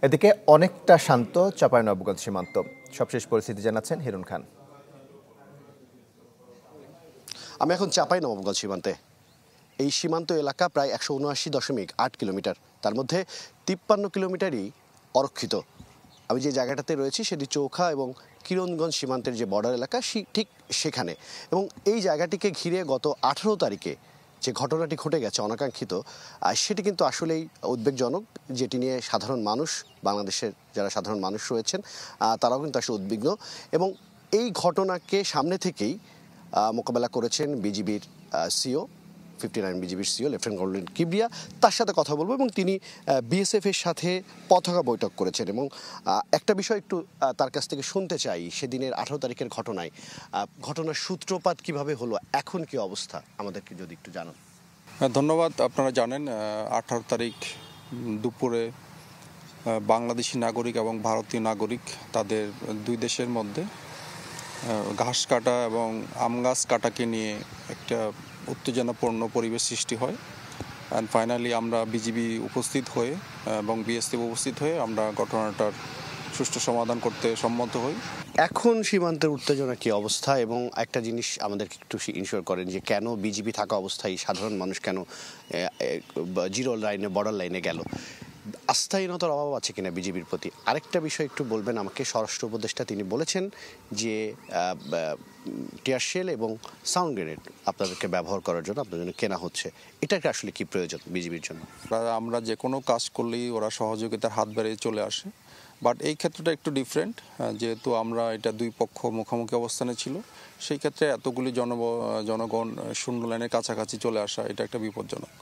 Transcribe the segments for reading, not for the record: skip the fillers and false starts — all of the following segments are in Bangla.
এদিকে অনেকটা শান্ত চাঁপাইনবাবগঞ্জ সীমান্ত। সবশেষ পরিস্থিতি জানাচ্ছেন হিরুন খান। আমি এখন চাঁপাইনবাবগঞ্জ সীমান্তে। এই সীমান্ত এলাকা প্রায় ১৭৯.৮ কিলোমিটার, তার মধ্যে ৫৩ কিলোমিটারই অরক্ষিত। আমি যে জায়গাটাতে রয়েছি সেটি চৌখা এবং কিরণগঞ্জ সীমান্তের যে বর্ডার এলাকা ঠিক সেখানে। এবং এই জায়গাটিকে ঘিরে গত ১৮ তারিখে যে ঘটনাটি ঘটে গেছে অনাকাঙ্ক্ষিত, সেটি কিন্তু আসলেই উদ্বেগজনক, যেটি নিয়ে সাধারণ মানুষ, বাংলাদেশের যারা সাধারণ মানুষ রয়েছেন তারাও কিন্তু আসলে উদ্বিগ্ন। এবং এই ঘটনাকে সামনে থেকেই মোকাবেলা করেছেন বিজিবির সিও, 59 বিজিবির সিও লেফটেন্যান্ট কর্নেল কিবরিয়া। তার সাথে কথা বলবো এবং তিনি বিএসএফ এর সাথে পতাকা বৈঠক করেছেন। এবং একটা বিষয় একটু তার কাছ থেকে শুনতে চাই, সেদিনের 18 তারিখের ঘটনার সূত্রপাত কিভাবে হলো, এখন কি অবস্থা, আমাদেরকে যদি একটু জানান। ধন্যবাদ। আপনারা জানেন 18 তারিখ দুপুরে বাংলাদেশি নাগরিক এবং ভারতীয় নাগরিক, তাদের দুই দেশের মধ্যে ঘাস কাটা এবং আম গাছ কাটাকে নিয়ে একটা উত্তেজনাপূর্ণ পরিবেশ সৃষ্টি হয়। অ্যান্ড ফাইনালি আমরা বিজিবি উপস্থিত হয়ে এবং বিএসএফ উপস্থিত হয়ে আমরা ঘটনাটার সুষ্ঠু সমাধান করতে সম্মত হই। এখন সীমান্তের উত্তেজনা কি অবস্থা, এবং একটা জিনিস আমাদেরকে একটু ইনশিওর করেন যে কেন বিজিবি থাকা অবস্থায় সাধারণ মানুষ কেন জিরো লাইনে, বর্ডার লাইনে গেল? আস্থাহীনতার অভাব আছে কিনা বিজিবির প্রতি? আরেকটা বিষয় একটু বলবেন আমাকে। স্বরাষ্ট্র উপদেষ্টা তিনি বলেছেন যে টিয়ার শেল এবং সাউন্ড গ্রেনেড আপনাদেরকে ব্যবহার করার জন্য আপনাদের জন্য কেনা হচ্ছে। এটাকে আসলে কি প্রয়োজন বিজিবির জন্য? আমরা যে কোনো কাজ করলেই ওরা সহযোগিতার হাত বাড়িয়ে চলে আসে, বাট এই ক্ষেত্রটা একটু ডিফারেন্ট। যেহেতু আমরা এটা দুই পক্ষ মুখোমুখি অবস্থানে ছিল, সেই ক্ষেত্রে এতগুলি জনগণ শূন্য লাইনের কাছাকাছি চলে আসা এটা একটা বিপজ্জনক।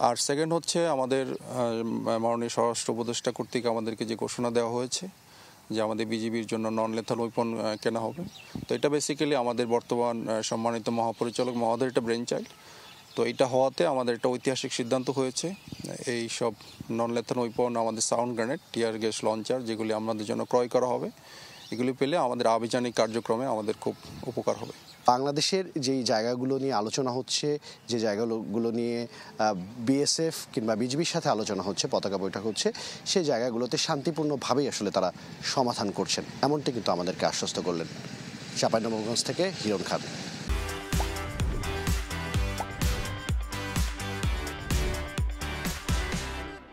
আর সেকেন্ড হচ্ছে, আমাদের মাননীয় স্বরাষ্ট্র উপদেষ্টা কর্তৃক আমাদেরকে যে ঘোষণা দেওয়া হয়েছে যে আমাদের বিজিবির জন্য নন লেথাল ওয়েপন কেনা হবে, তো এটা বেসিক্যালি আমাদের বর্তমান সম্মানিত মহাপরিচালক মহোদয়ের একটা ব্রেন চাইল্ড। তো এটা হওয়াতে আমাদের একটা ঐতিহাসিক সিদ্ধান্ত হয়েছে, এই সব নন লেথাল ওয়েপন, আমাদের sound grenade, tear gas launcher যেগুলি আমাদের জন্য ক্রয় করা হবে, এগুলি পেলে আমাদের আভিযানিক কার্যক্রমে আমাদের খুব উপকার হবে। বাংলাদেশের যেই জায়গাগুলো নিয়ে আলোচনা হচ্ছে, যে জায়গাগুলো নিয়ে বিএসএফ কিংবা বিজিবির সাথে আলোচনা হচ্ছে, পতাকা বৈঠক হচ্ছে, সেই জায়গাগুলোতে শান্তিপূর্ণভাবেই আসলে তারা সমাধান করছেন, এমনটি কিন্তু আমাদেরকে আশ্বস্ত করলেন। চাঁপাইনবাবগঞ্জ থেকে হিরণ খান।